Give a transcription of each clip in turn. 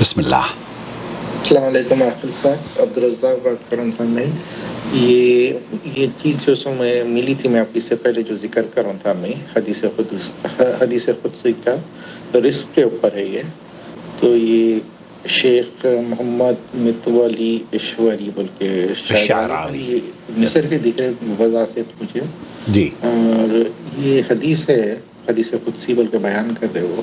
بسم اللہ۔ السلام علیکم عاقل صاحب، عبدالرزاق بات کر رہا تھا میں۔ یہ چیز جو سو میں ملی تھی، میں آپ کی سے پہلے جو ذکر کر رہا تھا میں حدیث قدسی کا رزق کے اوپر ہے یہ، تو یہ شیخ محمد متولی اشوری بول کے شعراوی، یہ مصر کے دکھے وضع سے مجھے جی، اور یہ حدیث ہے، حدیث قدسی بول کے بیان کر رہے ہو،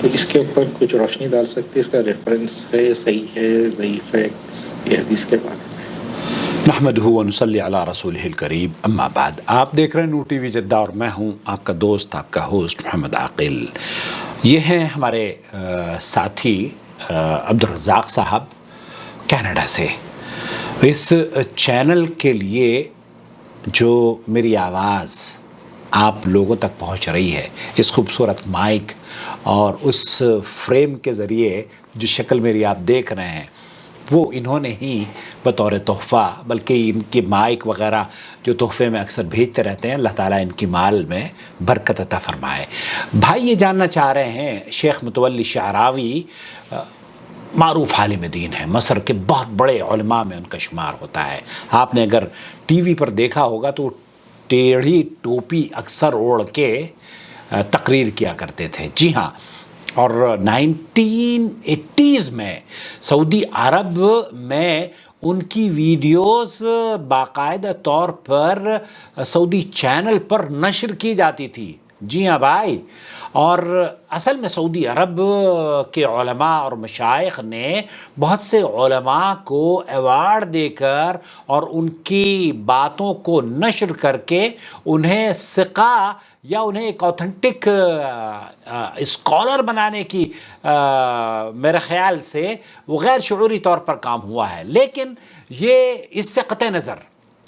تو اس کے اوپر کچھ روشنی ڈال سکتے؟ اس کا ریفرنس ہے، صحیح ہے، ضعیف ہے یہ حدیث کے بارے میں؟ نحمدہ و نصلی علی رسولہ الکریم، اما بعد۔ آپ دیکھ رہے ہیں نور ٹی وی جدہ اور میں ہوں آپ کا دوست، آپ کا ہوسٹ محمد عاقل۔ یہ ہیں ہمارے ساتھی عبدالرزاق صاحب کینیڈا سے۔ اس چینل کے لیے جو میری آواز آپ لوگوں تک پہنچ رہی ہے، اس خوبصورت مائک اور اس فریم کے ذریعے جو شکل میری آپ دیکھ رہے ہیں، وہ انہوں نے ہی بطور تحفہ، بلکہ ان کی مائک وغیرہ جو تحفے میں اکثر بھیجتے رہتے ہیں، اللہ تعالیٰ ان کی مال میں برکت عطا فرمائے۔ بھائی یہ جاننا چاہ رہے ہیں، شیخ متولی شعراوی معروف عالم دین ہے، مصر کے بہت بڑے علماء میں ان کا شمار ہوتا ہے۔ آپ نے اگر ٹی وی پر دیکھا ہوگا تو ٹیڑھی ٹوپی اکثر اوڑھ کے تقریر کیا کرتے تھے، جی ہاں۔ اور 1980s میں سعودی عرب میں ان کی ویڈیوز باقاعدہ طور پر سعودی چینل پر نشر کی جاتی تھی، جی ہاں بھائی۔ اور اصل میں سعودی عرب کے علماء اور مشائخ نے بہت سے علماء کو ایوارڈ دے کر اور ان کی باتوں کو نشر کر کے انہیں ثقہ یا انہیں ایک اوتھنٹک اسکالر بنانے کی میرے خیال سے وہ غیر شعوری طور پر کام ہوا ہے، لیکن یہ اس سے قطع نظر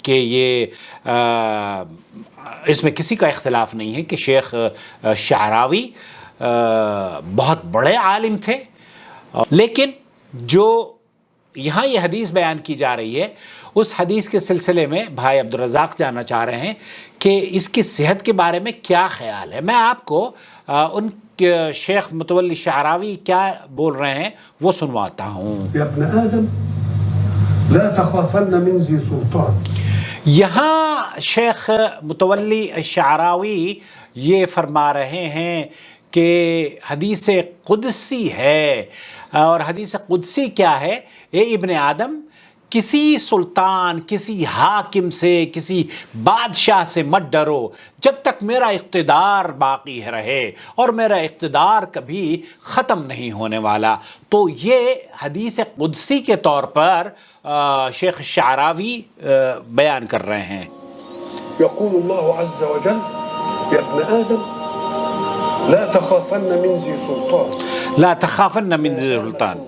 کہ یہ اس میں کسی کا اختلاف نہیں ہے کہ شیخ شعراوی بہت بڑے عالم تھے، لیکن جو یہاں یہ حدیث بیان کی جا رہی ہے، اس حدیث کے سلسلے میں بھائی عبدالرزاق جاننا چاہ رہے ہیں کہ اس کی صحت کے بارے میں کیا خیال ہے۔ میں آپ کو ان شیخ متولی شعراوی کیا بول رہے ہیں وہ سنواتا ہوں۔ یا ابن آدم لا تخافن من ذی سلطان۔ یہاں شیخ متولی شعراوی یہ فرما رہے ہیں کہ حدیث قدسی ہے، اور حدیث قدسی کیا ہے؟ اے ابن آدم، کسی سلطان، کسی حاکم سے، کسی بادشاہ سے مت ڈرو جب تک میرا اقتدار باقی رہے، اور میرا اقتدار کبھی ختم نہیں ہونے والا۔ تو یہ حدیث قدسی کے طور پر شیخ شعراوی بیان کر رہے ہیں۔ یقول اللہ عز وجل یا ابن آدم لا تخافن من ذی سلطان، لا تخافن من ذی سلطان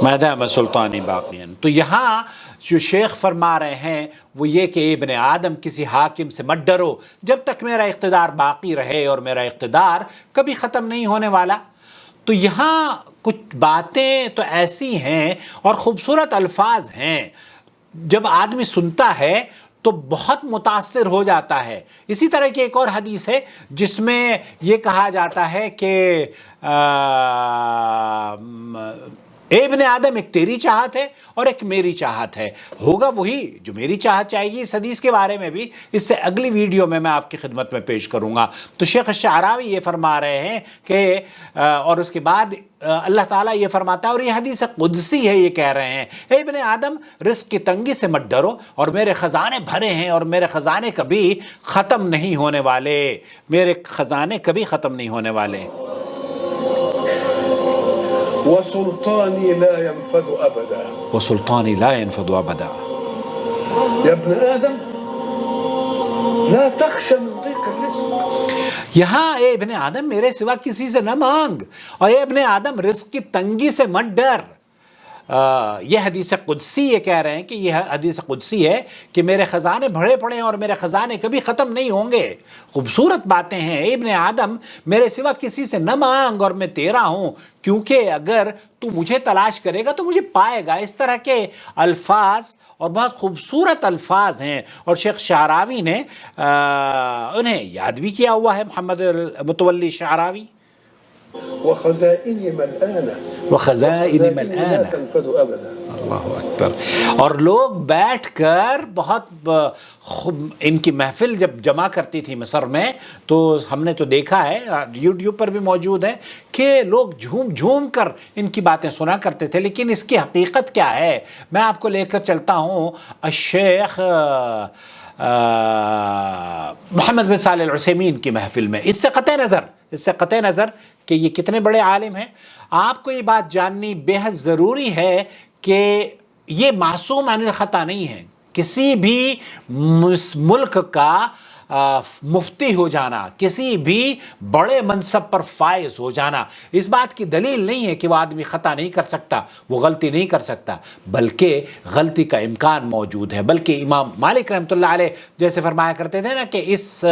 ما دام سلطانی باقیا۔ تو یہاں جو شیخ فرما رہے ہیں وہ یہ کہ ابن آدم، کسی حاکم سے مت ڈرو جب تک میرا اقتدار باقی رہے، اور میرا اقتدار کبھی ختم نہیں ہونے والا۔ تو یہاں کچھ باتیں تو ایسی ہیں اور خوبصورت الفاظ ہیں، جب آدمی سنتا ہے تو بہت متاثر ہو جاتا ہے۔ اسی طرح کی ایک اور حدیث ہے جس میں یہ کہا جاتا ہے کہ اے ابن آدم، ایک تیری چاہت ہے اور ایک میری چاہت ہے، ہوگا وہی جو میری چاہت چاہے گی۔ اس حدیث کے بارے میں بھی اس سے اگلی ویڈیو میں آپ کی خدمت میں پیش کروں گا۔ تو شیخ شعراوی یہ فرما رہے ہیں کہ اور اس کے بعد اللہ تعالیٰ یہ فرماتا ہے، اور یہ حدیث قدسی ہے، یہ کہہ رہے ہیں اے ابن آدم، رزق کی تنگی سے مت ڈرو، اور میرے خزانے بھرے ہیں، اور میرے خزانے کبھی ختم نہیں ہونے والے، میرے خزانے کبھی ختم نہیں ہونے والے۔ وسلطانی لا ينفد ابدا، وسلطانی لا ينفد ابدا۔ یا ابن آدم لا تخش من ضیق الرزق۔ یہاں اے ابن آدم، میرے سوا کسی سے نہ مانگ، اور اے ابن آدم، رزق کی تنگی سے مت ڈر۔ یہ حدیث قدسی یہ کہہ رہے ہیں کہ یہ حدیث قدسی ہے کہ میرے خزانے بھرے پڑے ہیں اور میرے خزانے کبھی ختم نہیں ہوں گے۔ خوبصورت باتیں ہیں۔ اے ابن آدم، میرے سوا کسی سے نہ مانگ، اور میں تیرا ہوں، کیونکہ اگر تو مجھے تلاش کرے گا تو مجھے پائے گا۔ اس طرح کے الفاظ اور بہت خوبصورت الفاظ ہیں، اور شیخ شعراوی نے انہیں یاد بھی کیا ہوا ہے، محمد متولی شعراوی۔ وخزائن ملآنة وخزائن لا ملآنة تنفد أبدا. اللہ اکبر. اور لوگ بیٹھ کر بہت ان کی محفل جب جمع کرتی تھی مصر میں تو ہم نے تو دیکھا ہے، یوٹیوب پر بھی موجود ہے کہ لوگ جھوم جھوم کر ان کی باتیں سنا کرتے تھے. لیکن اس کی حقیقت کیا ہے میں آپ کو لے کر چلتا ہوں الشیخ محمد بن صالح العثیمین کی محفل میں. اس سے قطع نظر کہ یہ کتنے بڑے عالم ہیں، آپ کو یہ بات جاننی بے حد ضروری ہے کہ یہ معصوم عن الخطا نہیں ہے. کسی بھی ملک کا مفتی ہو جانا، کسی بھی بڑے منصب پر فائز ہو جانا اس بات کی دلیل نہیں ہے کہ وہ آدمی خطا نہیں کر سکتا، وہ غلطی نہیں کر سکتا، بلکہ غلطی کا امکان موجود ہے. بلکہ امام مالک رحمۃ اللہ علیہ جیسے فرمایا کرتے تھے نا کہ اس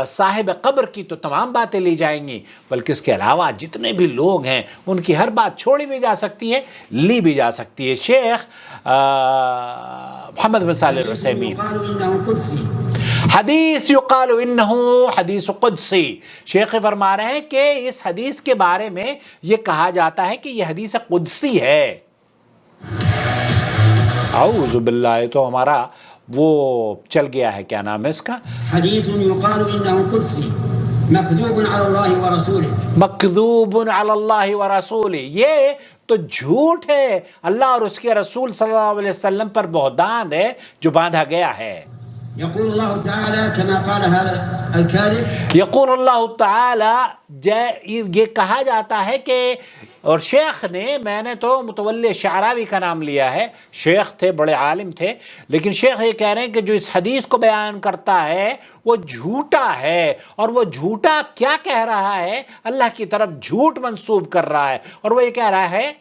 صاحب قبر کی تو تمام باتیں لی جائیں گی، بلکہ اس کے علاوہ جتنے بھی لوگ ہیں ان کی ہر بات چھوڑی بھی جا سکتی ہے، لی بھی جا سکتی ہے. شیخ محمد بن صالح العثیمین، حدیث یقال انہ حدیث قدسی، شیخ فرما رہے ہیں کہ اس حدیث کے بارے میں یہ کہا جاتا ہے کہ یہ حدیث قدسی ہے. اعوذ باللہ، تو ہمارا وہ چل گیا ہے، کیا نام ہے اس کا؟ حدیث یقال انہ قدسی مکذوب علی اللہ ورسولہ، مکذوب علی اللہ ورسولہ، یہ تو جھوٹ ہے، اللہ اور اس کے رسول صلی اللہ علیہ وسلم پر بہتان ہے جو باندھا گیا ہے. يقول الله تعالى كما قال هذا الكاذب، یقول اللہ تعالی، یہ کہا جاتا ہے کہ، اور شیخ نے، میں نے تو متولی شعراوی کا نام لیا ہے، شیخ تھے، بڑے عالم تھے، لیکن شیخ یہ کہہ رہے ہیں کہ جو اس حدیث کو بیان کرتا ہے وہ جھوٹا ہے. اور وہ جھوٹا کیا کہہ رہا ہے؟ اللہ کی طرف جھوٹ منسوب کر رہا ہے، اور وہ یہ کہہ رہا ہے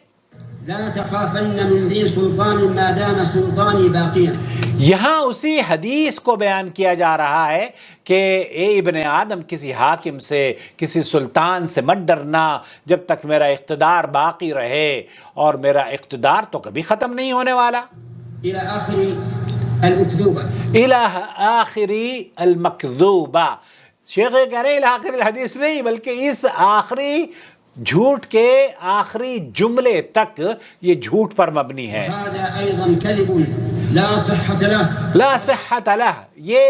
لا تخافن من ذی سلطان ما دام سلطانی باقیا. یہاں اسی حدیث کو بیان کیا جا رہا ہے کہ اے ابن آدم، کسی حاکم سے، کسی سلطان سے مت ڈرنا جب تک میرا اقتدار باقی رہے، اور میرا اقتدار تو کبھی ختم نہیں ہونے والا. الى آخر المکذوبہ، الہ آخری المکذوبہ، شیخ یہ کہہ رہے ہیں الہ آخر الحدیث نہیں، بلکہ اس آخری جھوٹ کے آخری جملے تک یہ جھوٹ پر مبنی ہے. هذا ايضا كذب لا صحة له، لا صحت لہ، یہ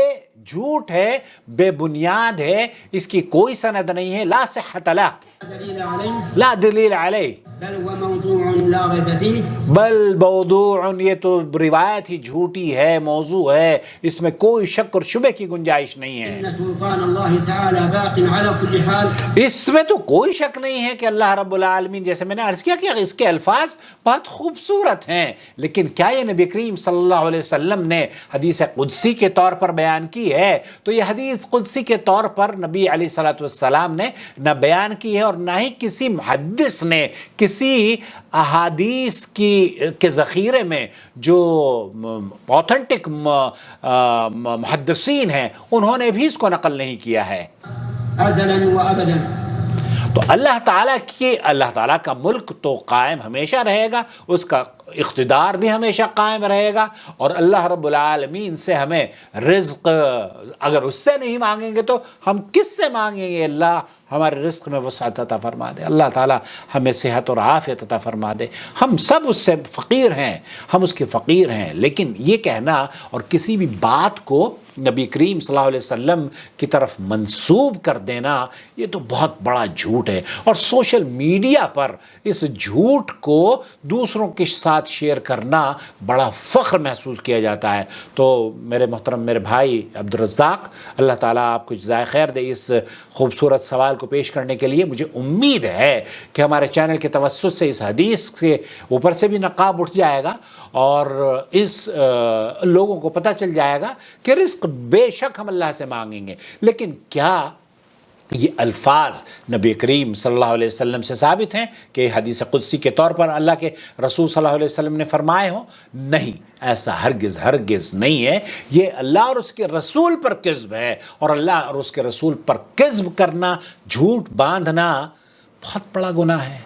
جھوٹ ہے، بے بنیاد ہے، اس کی کوئی سند نہیں ہے. لا صحت لہ، دلیل علیہ، لا دلیل علیہ، بل هو موضوع لا ریب فیہ، بل موضوع، یہ تو روایت ہی جھوٹی ہے، موضوع ہے، اس میں کوئی شک اور شبہ کی گنجائش نہیں ہے. ان سلطان اللہ تعالی باق علی کل حال، اس میں تو کوئی شک نہیں ہے کہ اللہ رب العالمین، جیسے میں نے عرض کیا کہ اس کے الفاظ بہت خوبصورت ہیں، لیکن کیا یہ نبی کریم صلی اللہ علیہ وسلم نے حدیث قدسی کے طور پر بیان کی ہے؟ تو یہ حدیث قدسی کے طور پر نبی علیہ الصلوۃ والسلام نے نہ بیان کی ہے، اور نہ ہی کسی محدث نے، کسی احادیث کے ذخیرے میں جو اوتھنٹک محدثین ہیں انہوں نے بھی اس کو نقل نہیں کیا ہے. ازلا و ابدا. تو اللہ تعالیٰ کا ملک تو قائم ہمیشہ رہے گا، اس کا اقتدار بھی ہمیشہ قائم رہے گا، اور اللہ رب العالمین سے ہمیں رزق اگر اس سے نہیں مانگیں گے تو ہم کس سے مانگیں گے؟ اللہ ہمارے رزق میں وسعت عطا فرما دے، اللہ تعالیٰ ہمیں صحت اور عافیت عطا فرما دے. ہم سب اس سے فقیر ہیں، ہم اس کے فقیر ہیں، لیکن یہ کہنا اور کسی بھی بات کو نبی کریم صلی اللہ علیہ وسلم کی طرف منسوب کر دینا، یہ تو بہت بڑا جھوٹ ہے. اور سوشل میڈیا پر اس جھوٹ کو دوسروں کے ساتھ شیئر کرنا بڑا فخر محسوس کیا جاتا ہے. تو میرے محترم میرے بھائی عبدالرزاق، اللہ تعالیٰ آپ کو جزائے خیر دے اس خوبصورت سوال کو پیش کرنے کے لیے. مجھے امید ہے کہ ہمارے چینل کے توسط سے اس حدیث کے اوپر سے بھی نقاب اٹھ جائے گا، اور اس لوگوں کو پتہ چل جائے گا کہ رزق بے شک ہم اللہ سے مانگیں گے، لیکن کیا یہ الفاظ نبی کریم صلی اللہ علیہ وسلم سے ثابت ہیں کہ حدیث قدسی کے طور پر اللہ کے رسول صلی اللہ علیہ وسلم نے فرمائے ہوں؟ نہیں، ایسا ہرگز نہیں ہے. یہ اللہ اور اس کے رسول پر کذب ہے، اور اللہ اور اس کے رسول پر کذب کرنا، جھوٹ باندھنا بہت بڑا گناہ ہے.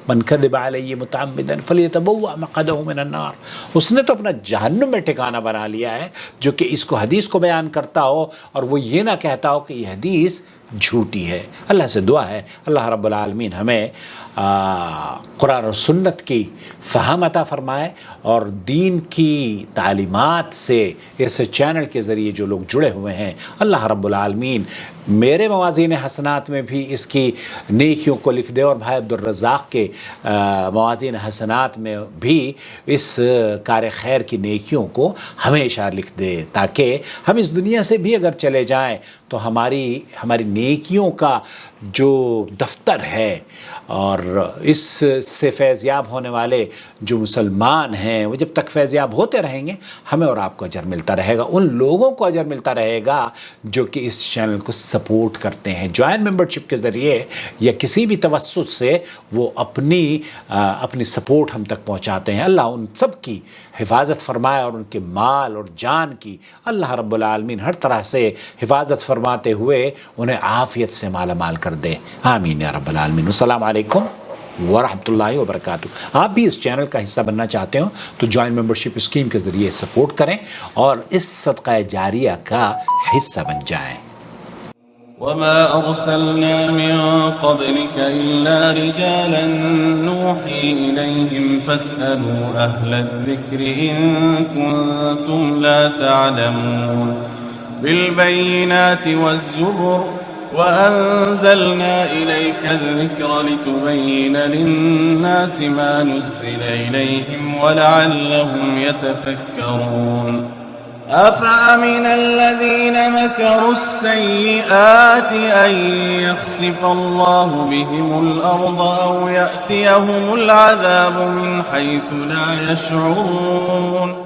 من کذب علی متعمدا فلیتبوأ مقعدہ من النار. اس نے تو اپنا جہنم میں ٹھکانہ بنا لیا ہے جو کہ اس کو حدیث کو بیان کرتا ہو اور وہ یہ نہ کہتا ہو کہ یہ حدیث جھوٹی ہے۔ اللہ سے دعا ہے اللہ رب العالمین ہمیں قرآن و سنت کی فہم عطا فرمائے، اور دین کی تعلیمات سے اس چینل کے ذریعے جو لوگ جڑے ہوئے ہیں اللہ رب العالمین میرے موازین حسنات میں بھی اس کی نیکیوں کو لکھ دے، اور بھائی عبدالرزاق کے موازین حسنات میں بھی اس کار خیر کی نیکیوں کو ہمیشہ لکھ دے، تاکہ ہم اس دنیا سے بھی اگر چلے جائیں تو ہماری نیکیوں کا جو دفتر ہے اور اس سے فیضیاب ہونے والے جو مسلمان ہیں وہ جب تک فیضیاب ہوتے رہیں گے ہمیں اور آپ کو اجر ملتا رہے گا، ان لوگوں کو اجر ملتا رہے گا جو کہ اس چینل کو سپورٹ کرتے ہیں، جوائن ممبرشپ کے ذریعے یا کسی بھی توسط سے وہ اپنی سپورٹ ہم تک پہنچاتے ہیں۔ اللہ ان سب کی حفاظت فرمائے اور ان کے مال اور جان کی اللہ رب العالمین ہر طرح سے حفاظت فرماتے ہوئے انہیں عافیت سے مالا مال کر دے، آمین یا رب العالمین۔ السلام علیکم ورحمۃ اللہ وبرکاتہ۔ آپ بھی اس چینل کا حصہ بننا چاہتے ہو تو جوائن ممبرشپ اسکیم کے ذریعے سپورٹ کریں اور اس صدقہ جاریہ کا حصہ بن جائیں۔ وما أرسلنا من قبلك إلا رجالا نوحي إليهم فاسألوا أهل الذكر إن كنتم لا تعلمون بالبينات والزبر وأنزلنا إليك الذكر لتبين للناس ما نزل إليهم ولعلهم يتفكرون أفأمن الذين مكروا السيئات أن يخسف الله بهم الأرض أو يأتيهم العذاب من حيث لا يشعرون